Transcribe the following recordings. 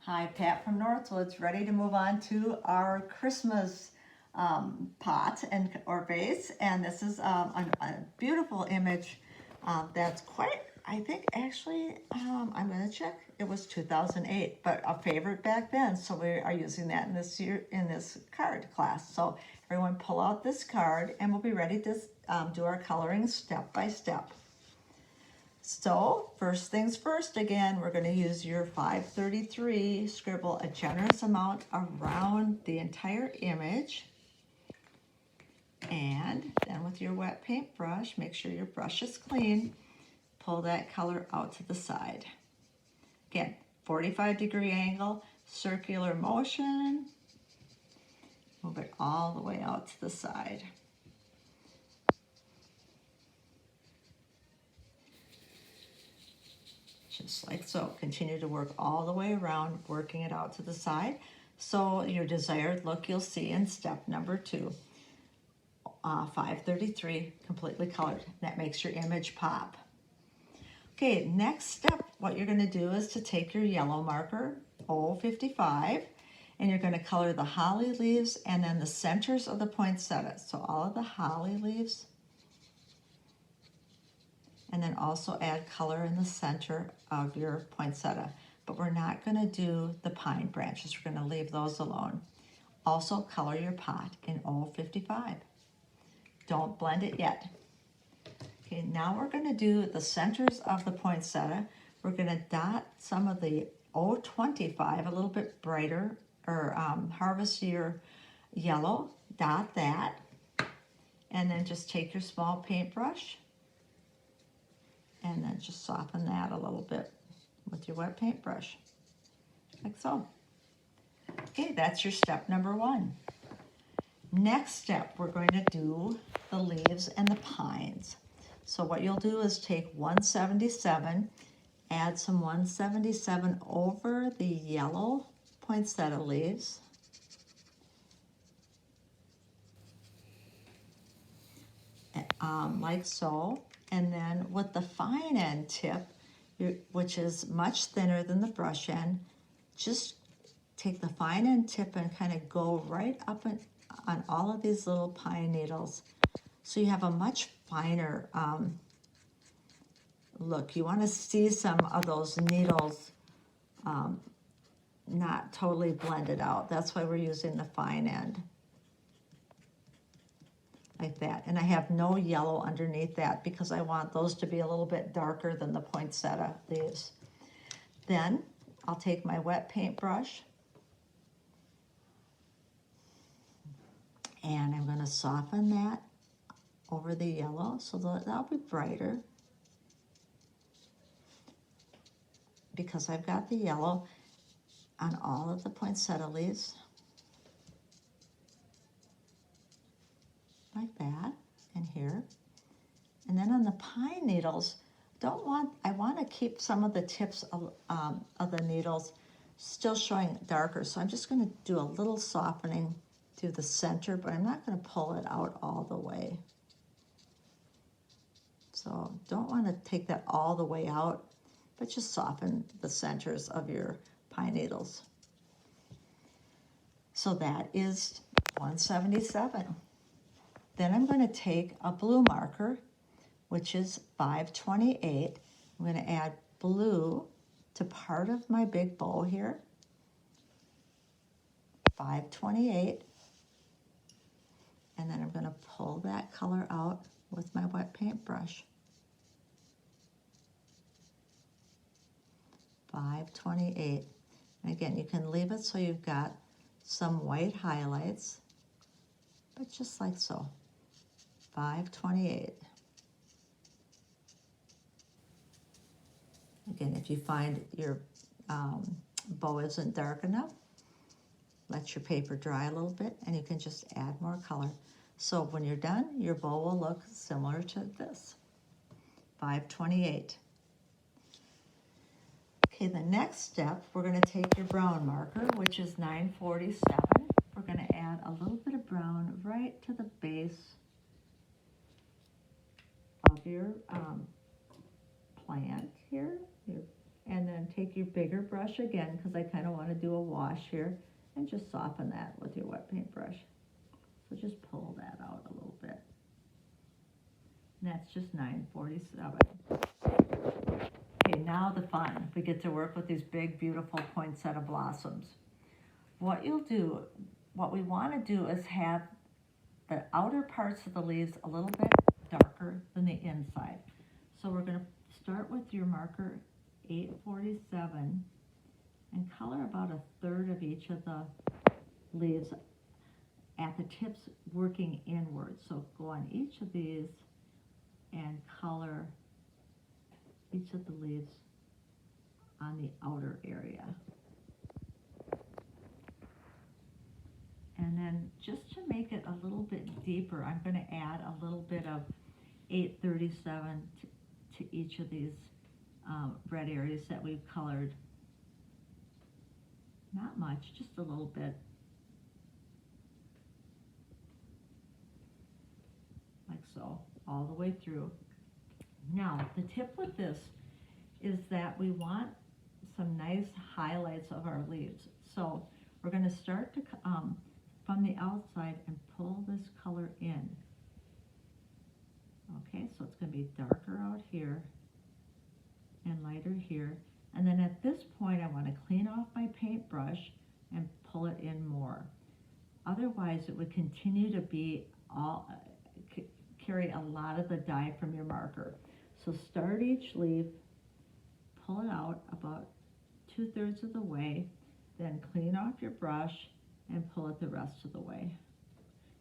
Hi, Pat from Northwoods, ready to move on to our Christmas pot or vase. And this is a beautiful image that's quite, I think actually, I'm going to check, it was 2008, but a favorite back then. So we are using that in this card class. So everyone pull out this card and we'll be ready to do our coloring step by step. So first things first, again, we're going to use your 533, scribble a generous amount around the entire image. And then with your wet paintbrush, make sure your brush is clean, pull that color out to the side. Again, 45-degree angle, circular motion, move it all the way out to the side. Just like so. Continue to work all the way around, working it out to the side. So your desired look you'll see in step number 2, 533, completely colored. That makes your image pop. Okay, next step, what you're going to do is to take your yellow marker, 055, and you're going to color the holly leaves and then the centers of the poinsettia. So all of the holly leaves, and then also add color in the center of your poinsettia. But we're not going to do the pine branches. We're going to leave those alone. Also color your pot in 055. Don't blend it yet. Okay, now we're going to do the centers of the poinsettia. We're going to dot some of the 025, a little bit brighter, or harvest your yellow, dot that, and then just take your small paintbrush and then just soften that a little bit with your wet paintbrush, like so. Okay, that's your step number 1. Next step, we're going to do the leaves and the pines. So what you'll do is take 177, add some 177 over the yellow poinsettia leaves. Like so. And then with the fine end tip, which is much thinner than the brush end, just take the fine end tip and kind of go right up on all of these little pine needles. So you have a much finer look. You want to see some of those needles not totally blended out. That's why we're using the fine end. Like that. And I have no yellow underneath that because I want those to be a little bit darker than the poinsettia leaves. Then I'll take my wet paintbrush and I'm going to soften that over the yellow so that'll be brighter, because I've got the yellow on all of the poinsettia leaves, like that, and here. And then on the pine needles, I want to keep some of the tips of the needles still showing darker. So I'm just going to do a little softening through the center, but I'm not going to pull it out all the way. So don't want to take that all the way out, but just soften the centers of your pine needles. So that is 177. Then I'm going to take a blue marker, which is 528. I'm going to add blue to part of my big bow here, 528. And then I'm going to pull that color out with my wet paintbrush, 528. And again, you can leave it so you've got some white highlights, but just like so, 528. Again, if you find your bow isn't dark enough, let your paper dry a little bit and you can just add more color. So when you're done, your bow will look similar to this, 528. Okay, the next step, we're going to take your brown marker, which is 947. We're going to add a little bit of brown right to the base of your plant here, your And then take your bigger brush again, because I kind of want to do a wash here, and just soften that with your wet paint brush. So just pull that out a little bit. And that's just 947. Okay, now the fun. We get to work with these big, beautiful poinsettia blossoms. What we want to do is have the outer parts of the leaves a little bit darker than the inside. So we're going to start with your marker 847 and color about a third of each of the leaves at the tips working inward. So go on each of these and color each of the leaves on the outer area. And then just to make it a little bit deeper, I'm going to add a little bit of 837 to each of these red areas that we've colored. Not much, just a little bit. Like so, all the way through. Now, the tip with this is that we want some nice highlights of our leaves. So we're going to start to from the outside and pull this color in. Okay, so it's going to be darker out here and lighter here. And then at this point, I want to clean off my paintbrush and pull it in more. Otherwise, it would continue to be carry a lot of the dye from your marker. So start each leaf, pull it out about 2/3 of the way, then clean off your brush and pull it the rest of the way.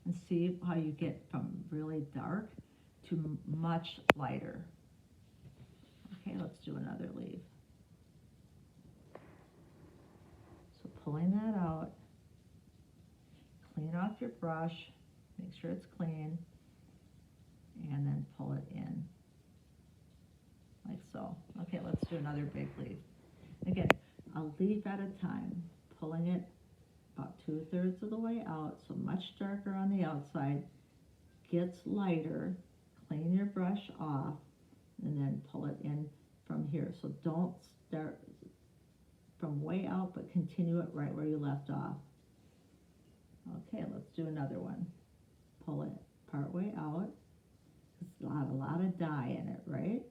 And see how you get from really dark to much lighter. Okay, let's do another leaf. So pulling that out, clean off your brush, make sure it's clean, and then pull it in, like so. Okay, let's do another big leaf. Again, a leaf at a time, pulling it about 2/3 of the way out, so much darker on the outside, gets lighter, clean your brush off, and then pull it in from here. So don't start from way out, but continue it right where you left off. Okay, let's do another one. Pull it part way out. It's got a lot of dye in it, right?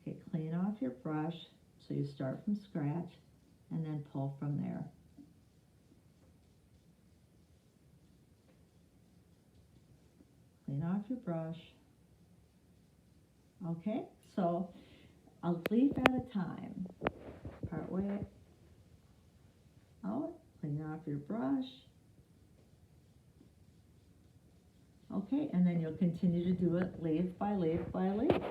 Okay, clean off your brush, so you start from scratch, and then pull from there. Clean off your brush. Okay, so a leaf at a time. Part way out, clean off your brush. Okay, and then you'll continue to do it leaf by leaf by leaf.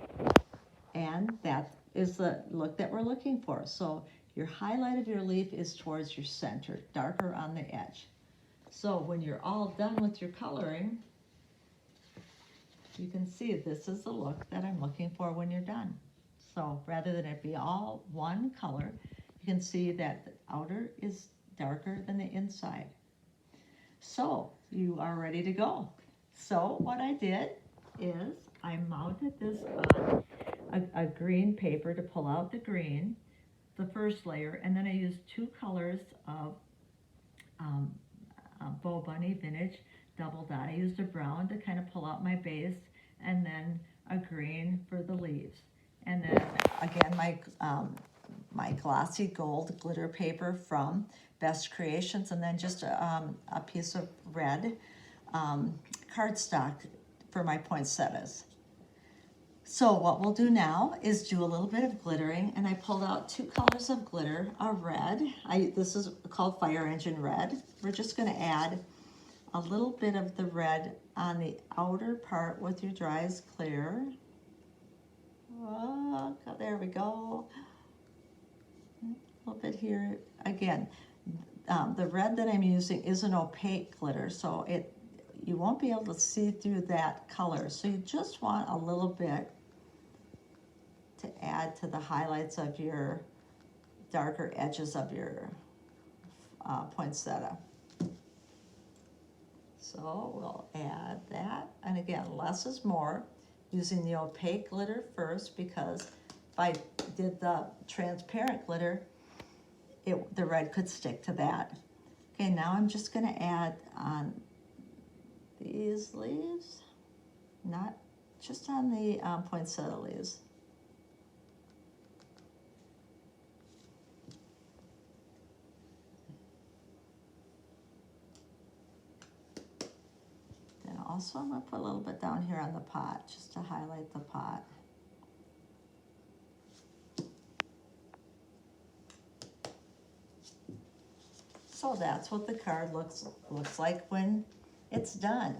And that is the look that we're looking for. So your highlight of your leaf is towards your center, darker on the edge. So when you're all done with your coloring, you can see this is the look that I'm looking for when you're done. So rather than it be all one color, you can see that the outer is darker than the inside. So you are ready to go. So what I did is I mounted this on a green paper to pull out the green, the first layer, and then I used 2 colors of Bow Bunny Vintage Double Dot. I used a brown to kind of pull out my base, and then a green for the leaves. And then again, my glossy gold glitter paper from Best Creations, and then just a piece of red cardstock for my poinsettias. So what we'll do now is do a little bit of glittering, and I pulled out 2 colors of glitter, a red. This is called Fire Engine Red. We're just going to add a little bit of the red on the outer part with your dry as clear. Oh, there we go. A little bit here. Again, the red that I'm using is an opaque glitter, so you won't be able to see through that color. So you just want a little bit to add to the highlights of your darker edges of your poinsettia. So we'll add that. And again, less is more. Using the opaque glitter first because if I did the transparent glitter, the red could stick to that. Okay, now I'm just gonna add on these leaves, not just on the poinsettia leaves. Then also I'm gonna put a little bit down here on the pot, just to highlight the pot. So that's what the card looks like when it's done.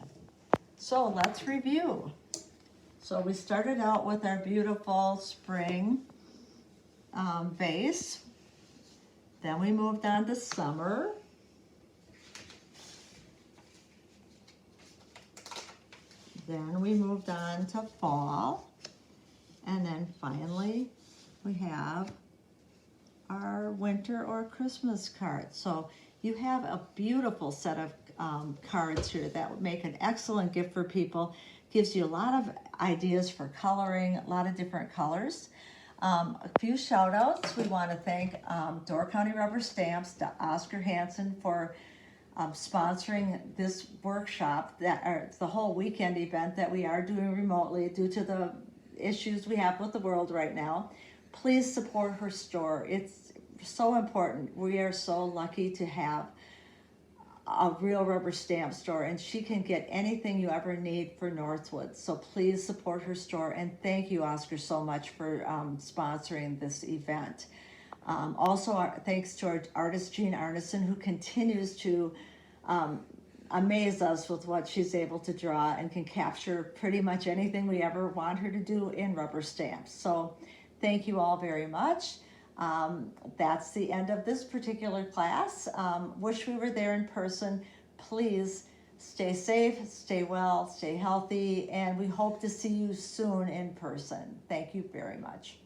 So let's review. So we started out with our beautiful spring vase. Then we moved on to summer. Then we moved on to fall. And then finally we have our winter or Christmas card. So you have a beautiful set of cards here that would make an excellent gift for people. Gives you a lot of ideas for coloring, a lot of different colors. A few shout outs. We want to thank Door County Rubber Stamps, Oscar Hansen, for sponsoring this workshop, it's the whole weekend event that we are doing remotely due to the issues we have with the world right now. Please support her store. It's so important. We are so lucky to have a real rubber stamp store, and she can get anything you ever need for Northwood. So please support her store, and thank you, Oscar, so much for sponsoring this event. Also, thanks to our artist, Jean Arneson, who continues to amaze us with what she's able to draw and can capture pretty much anything we ever want her to do in rubber stamps. So thank you all very much. That's the end of this particular class. Wish we were there in person. Please stay safe, stay well, stay healthy, and we hope to see you soon in person. Thank you very much.